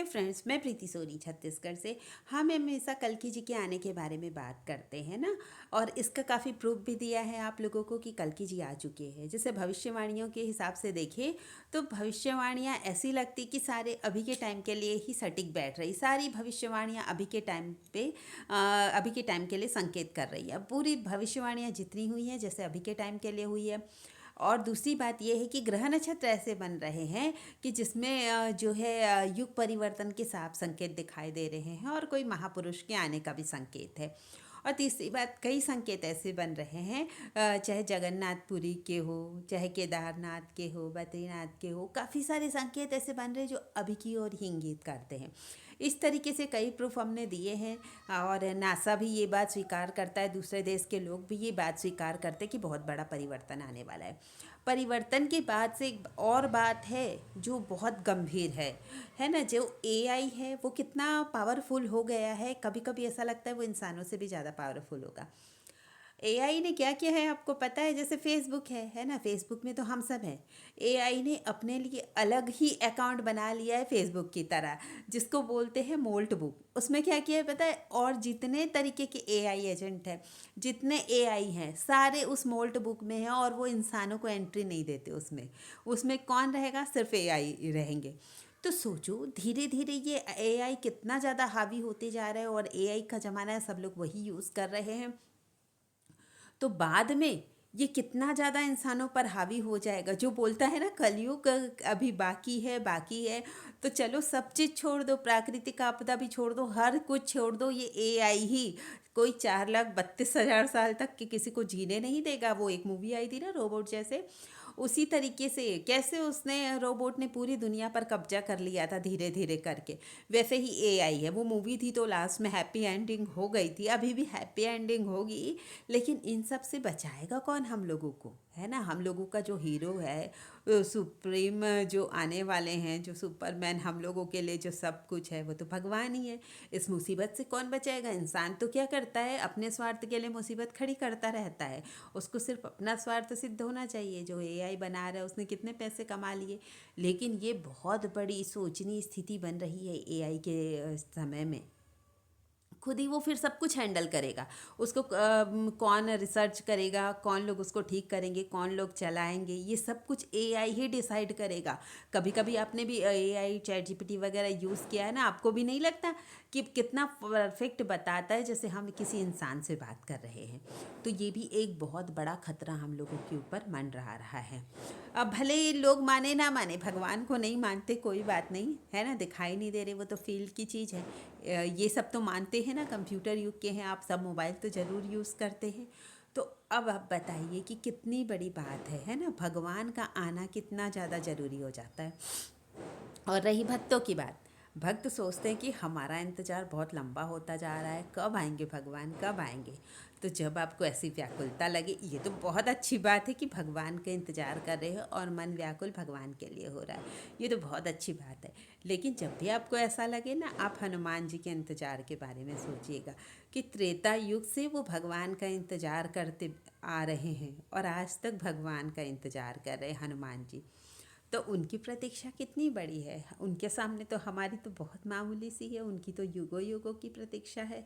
हे friends, मैं प्रीति सोनी छत्तीसगढ़ से। हम हमेशा कल्कि जी के आने के बारे में बात करते हैं ना। और इसका काफ़ी प्रूफ भी दिया है आप लोगों को कि कल्कि जी आ चुके हैं। जैसे भविष्यवाणियों के हिसाब से देखें तो भविष्यवाणियाँ ऐसी लगती कि सारे अभी के टाइम के लिए ही सटीक बैठ रही। सारी भविष्यवाणियाँ अभी के टाइम पे अभी के टाइम के लिए संकेत कर रही है। पूरी भविष्यवाणियाँ जितनी हुई हैं जैसे अभी के टाइम के लिए हुई है। और दूसरी बात यह है कि ग्रह नक्षत्र ऐसे बन रहे हैं कि जिसमें जो है युग परिवर्तन के साफ संकेत दिखाई दे रहे हैं और कोई महापुरुष के आने का भी संकेत है। और तीसरी बात, कई संकेत ऐसे बन रहे हैं, चाहे जगन्नाथपुरी के हो, चाहे केदारनाथ के हो, बद्रीनाथ के हो, काफ़ी सारे संकेत ऐसे बन रहे हैं जो अभी की ओर ही इंगित करते हैं। इस तरीके से कई प्रूफ हमने दिए हैं और नासा भी ये बात स्वीकार करता है, दूसरे देश के लोग भी ये बात स्वीकार करते हैं कि बहुत बड़ा परिवर्तन आने वाला है। परिवर्तन के बाद से एक और बात है जो बहुत गंभीर है ना। जो एआई है वो कितना पावरफुल हो गया है, कभी कभी ऐसा लगता है वो इंसानों से भी ज़्यादा पावरफुल होगा। एआई ने क्या किया है आपको पता है? जैसे फेसबुक है ना। फेसबुक में तो हम सब हैं। एआई ने अपने लिए अलग ही अकाउंट बना लिया है फेसबुक की तरह, जिसको बोलते हैं मोल्ट बुक। उसमें क्या किया है पता है? और जितने तरीके के एआई एजेंट हैं, जितने एआई हैं, सारे उस मोल्ट बुक में हैं और वो इंसानों को एंट्री नहीं देते उसमें। उसमें कौन रहेगा? सिर्फ एआई रहेंगे। तो सोचो धीरे धीरे ये एआई कितना ज़्यादा हावी होते जा रहा है और एआई का ज़माना है, सब लोग वही यूज़ कर रहे हैं। तो बाद में ये कितना ज़्यादा इंसानों पर हावी हो जाएगा। जो बोलता है ना कलयुग अभी बाकी है बाकी है, तो चलो सब चीज़ छोड़ दो, प्राकृतिक आपदा भी छोड़ दो, हर कुछ छोड़ दो, ये एआई ही कोई 4,32,000 साल तक के किसी को जीने नहीं देगा। वो एक मूवी आई थी ना रोबोट जैसे, उसी तरीके से कैसे उसने रोबोट ने पूरी दुनिया पर कब्जा कर लिया था धीरे धीरे करके, वैसे ही एआई है। वो मूवी थी तो लास्ट में हैप्पी एंडिंग हो गई थी, अभी भी हैप्पी एंडिंग होगी। लेकिन इन सब से बचाएगा कौन? हम लोगों को, है ना। हम लोगों का जो हीरो है, सुप्रीम जो आने वाले हैं, जो सुपरमैन, हम लोगों के लिए जो सब कुछ है, वो तो भगवान ही है। इस मुसीबत से कौन बचाएगा? इंसान तो क्या करता है, अपने स्वार्थ के लिए मुसीबत खड़ी करता रहता है। उसको सिर्फ अपना स्वार्थ सिद्ध होना चाहिए। जो एआई बना रहा है उसने कितने पैसे कमा लिए, लेकिन ये बहुत बड़ी सोचनीय स्थिति बन रही है एआई के समय में। खुद ही वो फिर सब कुछ हैंडल करेगा। उसको कौन रिसर्च करेगा, कौन लोग उसको ठीक करेंगे, कौन लोग चलाएंगे, ये सब कुछ एआई ही डिसाइड करेगा। कभी कभी आपने भी एआई चैट जीपीटी वगैरह यूज़ किया है ना, आपको भी नहीं लगता कि कितना परफेक्ट बताता है जैसे हम किसी इंसान से बात कर रहे हैं। तो ये भी एक बहुत बड़ा खतरा हम लोगों के ऊपर मंडरा रहा है। अब भले ही लोग माने ना माने, भगवान को नहीं मानते कोई बात नहीं, है ना। दिखाई नहीं दे रहे, वो तो फील्ड की चीज़ है। ये सब तो मानते हैं ना, कंप्यूटर युग के हैं आप सब, मोबाइल तो ज़रूर यूज़ करते हैं। तो अब आप बताइए कि कितनी बड़ी बात है ना। भगवान का आना कितना ज़्यादा ज़रूरी हो जाता है। और रही भक्तों की बात, भक्त सोचते हैं कि हमारा इंतज़ार बहुत लंबा होता जा रहा है, कब आएंगे भगवान, कब आएंगे। तो जब आपको ऐसी व्याकुलता लगे, ये तो बहुत अच्छी बात है कि भगवान का इंतज़ार कर रहे हो और मन व्याकुल भगवान के लिए हो रहा है, ये तो बहुत अच्छी बात है। लेकिन जब भी आपको ऐसा लगे ना, आप हनुमान जी के इंतज़ार के बारे में सोचिएगा कि त्रेता युग से वो भगवान का इंतज़ार करते आ रहे हैं और आज तक भगवान का इंतज़ार कर रहे हैं हनुमान जी। तो उनकी प्रतीक्षा कितनी बड़ी है, उनके सामने तो हमारी तो बहुत मामूली सी है, उनकी तो युगों युगों की प्रतीक्षा है।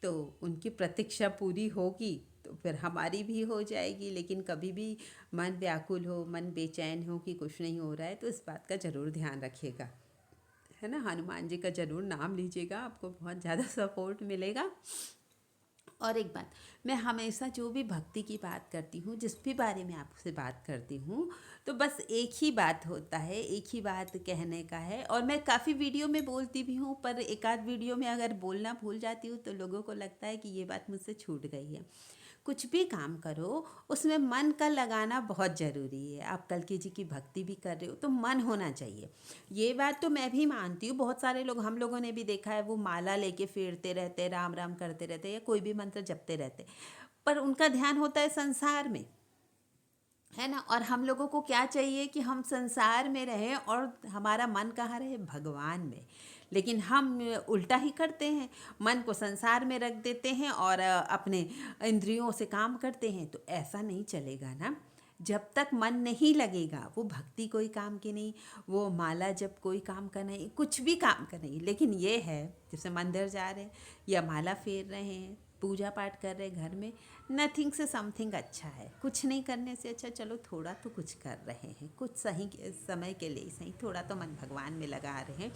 तो उनकी प्रतीक्षा पूरी होगी तो फिर हमारी भी हो जाएगी। लेकिन कभी भी मन व्याकुल हो, मन बेचैन हो कि कुछ नहीं हो रहा है, तो इस बात का ज़रूर ध्यान रखिएगा, है ना। हनुमान जी का ज़रूर नाम लीजिएगा, आपको बहुत ज़्यादा सपोर्ट मिलेगा। और एक बात, मैं हमेशा जो भी भक्ति की बात करती हूँ, जिस भी बारे में आपसे बात करती हूँ, तो बस एक ही बात होता है, एक ही बात कहने का है। और मैं काफ़ी वीडियो में बोलती भी हूँ, पर एक आध वीडियो में अगर बोलना भूल जाती हूँ तो लोगों को लगता है कि ये बात मुझसे छूट गई है। कुछ भी काम करो उसमें मन का लगाना बहुत ज़रूरी है। आप कल्कि जी की भक्ति भी कर रहे हो तो मन होना चाहिए। ये बात तो मैं भी मानती हूँ। बहुत सारे लोग, हम लोगों ने भी देखा है, वो माला लेके फेरते रहते, राम राम करते रहते या कोई भी मंत्र जपते रहते, पर उनका ध्यान होता है संसार में, है ना। और हम लोगों को क्या चाहिए कि हम संसार में रहें और हमारा मन कहाँ रहे? भगवान में। लेकिन हम उल्टा ही करते हैं, मन को संसार में रख देते हैं और अपने इंद्रियों से काम करते हैं। तो ऐसा नहीं चलेगा ना। जब तक मन नहीं लगेगा वो भक्ति कोई काम की नहीं, वो माला जब कोई काम का नहीं, कुछ भी काम का नहीं। लेकिन ये है, जैसे मंदिर जा रहे हैं या माला फेर रहे हैं, पूजा पाठ कर रहे हैं घर में, नथिंग से समथिंग अच्छा है। कुछ नहीं करने से अच्छा चलो थोड़ा तो कुछ कर रहे हैं, कुछ सही समय के लिए सही थोड़ा तो मन भगवान में लगा रहे हैं,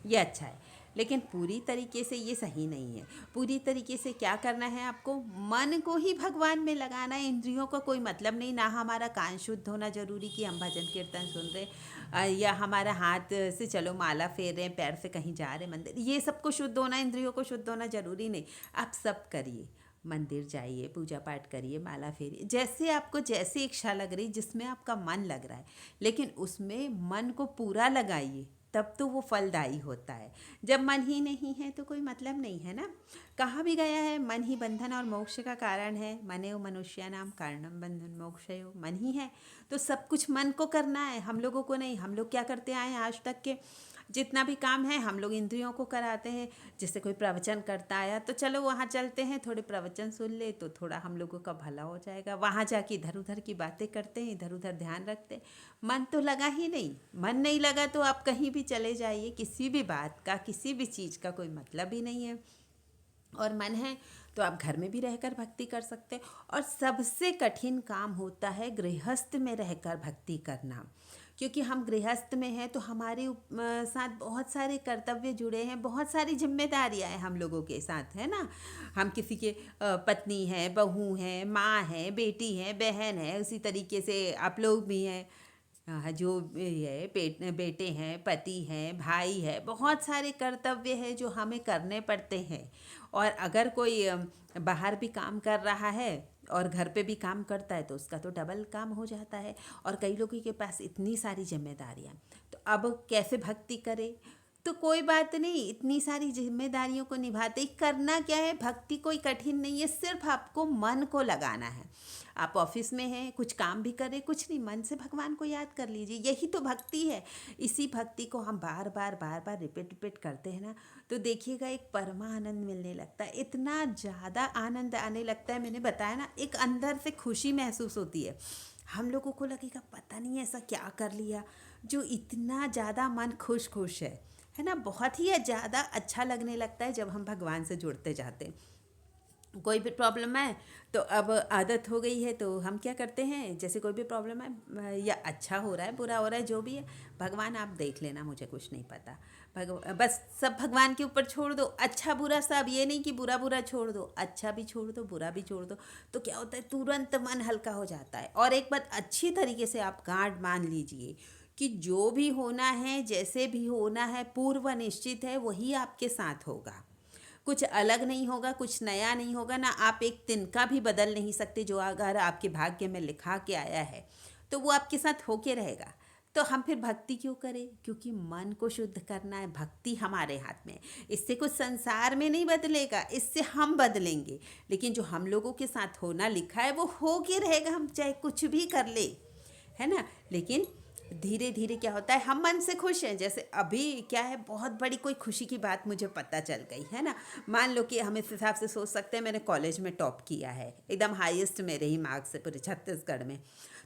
ये अच्छा है। लेकिन पूरी तरीके से ये सही नहीं है। पूरी तरीके से क्या करना है आपको, मन को ही भगवान में लगाना है। इंद्रियों का कोई मतलब नहीं, ना हमारा कान शुद्ध होना जरूरी कि हम भजन कीर्तन सुन रहे या हमारा हाथ से चलो माला फेर रहे हैं, पैर से कहीं जा रहे हैं मंदिर, ये सबको शुद्ध होना, इंद्रियों को शुद्ध होना जरूरी नहीं। आप सब करिए, मंदिर जाइए, पूजा पाठ करिए, माला फेरिए, जैसे आपको जैसी इच्छा लग रही, जिसमें आपका मन लग रहा है, लेकिन उसमें मन को पूरा लगाइए, तब तो वो फलदायी होता है। जब मन ही नहीं है तो कोई मतलब नहीं है ना। कहाँ भी गया है, मन ही बंधन और मोक्ष का कारण है। मनेव मनुष्यानाम कारणम बंधन मोक्षयो, मन ही है तो सब कुछ मन को करना है, हम लोगों को नहीं। हम लोग क्या करते आए हैं आज तक के, जितना भी काम है हम लोग इंद्रियों को कराते हैं। जैसे कोई प्रवचन करता आया तो चलो वहाँ चलते हैं, थोड़े प्रवचन सुन ले तो थोड़ा हम लोगों का भला हो जाएगा। वहाँ जाके इधर उधर की बातें करते हैं, इधर उधर ध्यान रखते हैं, मन तो लगा ही नहीं। मन नहीं लगा तो आप कहीं भी चले जाइए, किसी भी बात का, किसी भी चीज़ का कोई मतलब ही नहीं है। और मन है तो आप घर में भी रहकर भक्ति कर सकते हैं। और सबसे कठिन काम होता है गृहस्थ में रहकर भक्ति करना, क्योंकि हम गृहस्थ में हैं तो हमारे साथ बहुत सारे कर्तव्य जुड़े हैं, बहुत सारी जिम्मेदारियां हैं हम लोगों के साथ, है ना। हम किसी के पत्नी हैं, बहू हैं, माँ हैं, बेटी हैं, बहन है, उसी तरीके से आप लोग भी हैं। जो भी है बेटे हैं, पति हैं, भाई है, बहुत सारे कर्तव्य हैं जो हमें करने पड़ते हैं। और अगर कोई बाहर भी काम कर रहा है और घर पे भी काम करता है तो उसका तो डबल काम हो जाता है। और कई लोगों के पास इतनी सारी जिम्मेदारियां, तो अब कैसे भक्ति करे। तो कोई बात नहीं, इतनी सारी जिम्मेदारियों को निभाते ही करना क्या है, भक्ति कोई कठिन नहीं है, सिर्फ आपको मन को लगाना है। आप ऑफिस में हैं, कुछ काम भी करें, कुछ नहीं, मन से भगवान को याद कर लीजिए, यही तो भक्ति है। इसी भक्ति को हम बार बार रिपीट करते हैं ना, तो देखिएगा एक परमा आनंद मिलने लगता है, इतना ज़्यादा आनंद आने लगता है। मैंने बताया ना, एक अंदर से खुशी महसूस होती है। हम लोगों को लगेगा पता नहीं ऐसा क्या कर लिया जो इतना ज़्यादा मन खुश है ना। बहुत ही ज़्यादा अच्छा लगने लगता है जब हम भगवान से जुड़ते जाते हैं। कोई भी प्रॉब्लम है तो अब आदत हो गई है, तो हम क्या करते हैं, जैसे कोई भी प्रॉब्लम है या अच्छा हो रहा है, बुरा हो रहा है, जो भी है, भगवान आप देख लेना, मुझे कुछ नहीं पता। बस सब भगवान के ऊपर छोड़ दो, अच्छा बुरा सब। ये नहीं कि बुरा बुरा छोड़ दो, अच्छा भी छोड़ दो, बुरा भी छोड़ दो। तो क्या होता है, तुरंत मन हल्का हो जाता है। और एक बात अच्छी तरीके से आप गांठ मान लीजिए कि जो भी होना है, जैसे भी होना है, पूर्व निश्चित है, वही आपके साथ होगा। कुछ अलग नहीं होगा, कुछ नया नहीं होगा ना। आप एक तिनका भी बदल नहीं सकते, जो अगर आपके भाग्य में लिखा के आया है तो वो आपके साथ होके रहेगा। तो हम फिर भक्ति क्यों करें, क्योंकि मन को शुद्ध करना है, भक्ति हमारे हाथ में। इससे कुछ संसार में नहीं बदलेगा, इससे हम बदलेंगे। लेकिन जो हम लोगों के साथ होना लिखा है वो हो के रहेगा, हम चाहे कुछ भी कर ले, है ना। लेकिन धीरे धीरे क्या होता है, हम मन से खुश हैं। जैसे अभी क्या है, बहुत बड़ी कोई खुशी की बात मुझे पता चल गई है ना। मान लो कि हम इस हिसाब से सोच सकते हैं, मैंने कॉलेज में टॉप किया है, एकदम हाईएस्ट मेरे ही मार्क्स से पूरे छत्तीसगढ़ में।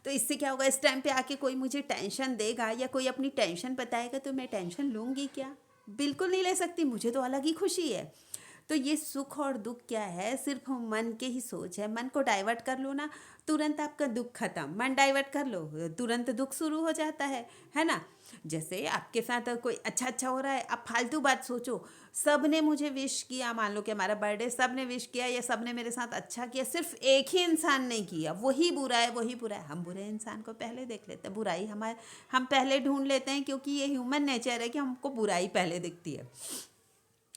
तो इससे क्या होगा, इस टाइम पे आके कोई मुझे टेंशन देगा या कोई अपनी टेंशन बताएगा तो मैं टेंशन लूँगी क्या? बिल्कुल नहीं ले सकती, मुझे तो अलग ही खुशी है। तो ये सुख और दुख क्या है, सिर्फ मन के ही सोच है। मन को डाइवर्ट कर लो ना, तुरंत आपका दुख खत्म। मन डाइवर्ट कर लो, तुरंत दुख शुरू हो जाता है ना। जैसे आपके साथ कोई अच्छा हो रहा है, आप फालतू बात सोचो, सब ने मुझे विश किया, मान लो कि हमारा बर्थडे, सब ने विश किया या सब ने मेरे साथ अच्छा किया, सिर्फ एक ही इंसान नहीं किया, वही बुरा है, वही बुरा है। हम बुरे इंसान को पहले देख लेते हैं, बुराई हमारे हम पहले ढूंढ लेते हैं, क्योंकि ये ह्यूमन नेचर है कि हमको बुराई पहले दिखती है।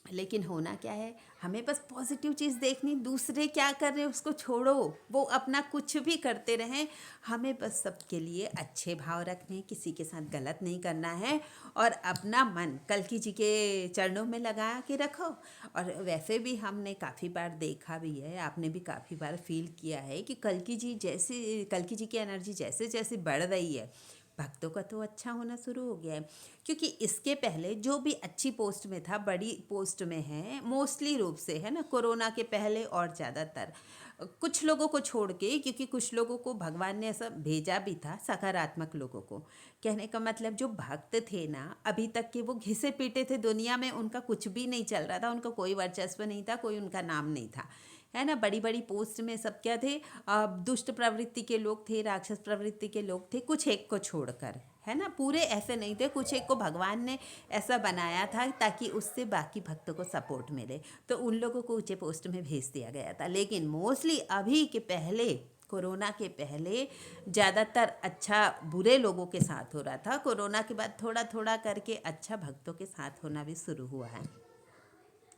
लेकिन होना क्या है, हमें बस पॉजिटिव चीज़ देखनी, दूसरे क्या कर रहे हैं उसको छोड़ो, वो अपना कुछ भी करते रहें। हमें बस सबके लिए अच्छे भाव रखने, किसी के साथ गलत नहीं करना है। और अपना मन कल्कि जी के चरणों में लगा के रखो। और वैसे भी हमने काफ़ी बार देखा भी है, आपने भी काफ़ी बार फील किया है कि कल्कि जी की एनर्जी जैसे जैसे बढ़ रही है, भक्तों का तो अच्छा होना शुरू हो गया है। क्योंकि इसके पहले जो भी अच्छी पोस्ट में था, बड़ी पोस्ट में है मोस्टली रूप से, है ना, कोरोना के पहले और ज़्यादातर कुछ लोगों को छोड़ के, क्योंकि कुछ लोगों को भगवान ने ऐसा भेजा भी था, सकारात्मक लोगों को। कहने का मतलब जो भक्त थे ना, अभी तक के वो घिसे पीटे थे दुनिया में, उनका कुछ भी नहीं चल रहा था, उनका कोई वर्चस्व नहीं था, कोई उनका नाम नहीं था, है ना। बड़ी बड़ी पोस्ट में सब क्या थे, दुष्ट प्रवृत्ति के लोग थे, राक्षस प्रवृत्ति के लोग थे, कुछ एक को छोड़कर, है ना। पूरे ऐसे नहीं थे, कुछ एक को भगवान ने ऐसा बनाया था ताकि उससे बाकी भक्तों को सपोर्ट मिले, तो उन लोगों को ऊंचे पोस्ट में भेज दिया गया था। लेकिन मोस्टली अभी के पहले, कोरोना के पहले ज़्यादातर अच्छा बुरे लोगों के साथ हो रहा था। कोरोना के बाद थोड़ा थोड़ा करके अच्छा भक्तों के साथ होना भी शुरू हुआ है।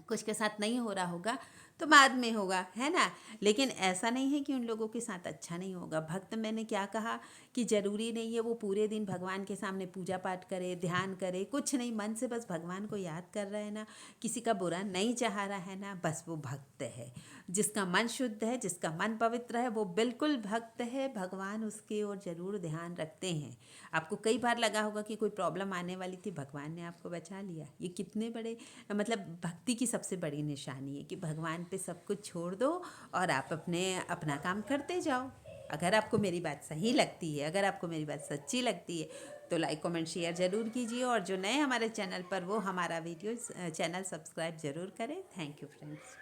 कुछ के साथ नहीं हो रहा होगा तो बाद में होगा, है ना। लेकिन ऐसा नहीं है कि उन लोगों के साथ अच्छा नहीं होगा। भक्त, मैंने क्या कहा कि ज़रूरी नहीं है वो पूरे दिन भगवान के सामने पूजा पाठ करे, ध्यान करे, कुछ नहीं, मन से बस भगवान को याद कर रहा है ना, किसी का बुरा नहीं चाह रहा है ना, बस वो भक्त है। जिसका मन शुद्ध है, जिसका मन पवित्र है, वो बिल्कुल भक्त है। भगवान उसकी ओर जरूर ध्यान रखते हैं। आपको कई बार लगा होगा कि कोई प्रॉब्लम आने वाली थी, भगवान ने आपको बचा लिया। ये कितने बड़े, मतलब भक्ति की सबसे बड़ी निशानी है कि भगवान पे सब कुछ छोड़ दो और आप अपना काम करते जाओ। अगर आपको मेरी बात सही लगती है, अगर आपको मेरी बात सच्ची लगती है, तो लाइक कमेंट शेयर ज़रूर कीजिए, और जो नए हमारे चैनल पर, वो हमारा चैनल सब्सक्राइब ज़रूर करें। Thank you friends.